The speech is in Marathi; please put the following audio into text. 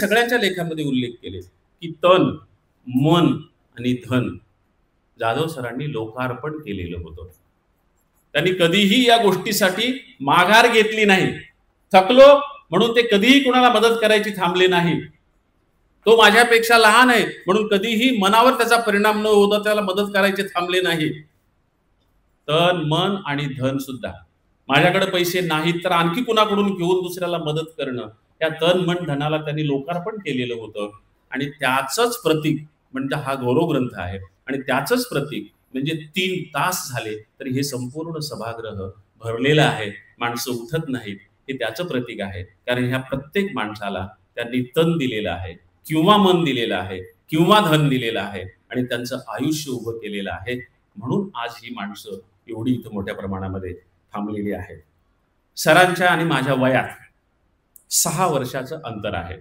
सगळ्यांच्या लेखामध्ये उल्लेख केले की तन, मन आणि धन जाधव सरांनी लोकार्पण केलेलं होतं. त्यांनी कधीही या गोष्टीसाठी माघार घेतली नाही. थकलो म्हणून ते कधीही कुणाला मदत करायची थांबले नाही. तो माझ्यापेक्षा लहान आहे म्हणून कधीही मनावर त्याचा परिणाम न होता त्याला मदत करायचे थांबले नाही. तन, मन आणि धन सुद्धा. माझ्याकडे पैसे नाहीत तर आणखी कुणाकडून घेऊन दुसऱ्याला मदत करणं, या तन, मन, धनाला त्यांनी लोकार्पण केलेलं होतं. आणि त्याचंच प्रतीक म्हणजे हा गौरव ग्रंथ आहे. आणि त्याचंच प्रतीक म्हणजे 3 तास झाले तरी हे संपूर्ण सभागृह भरलेलं आहे, माणसं उठत नाहीत, हे त्याचं प्रतीक आहे. कारण ह्या प्रत्येक माणसाला त्यांनी तन दिलेलं आहे किंवा मन दिलेलं आहे किंवा धन दिलेलं आहे आणि त्यांचं आयुष्य उभं केलेलं आहे. म्हणून आज ही माणसं एवढी इथं मोठ्या प्रमाणामध्ये थांबलेली आहेत. सरांच्या आणि माझ्या वयात 6 वर्षाचं अंतर आहे.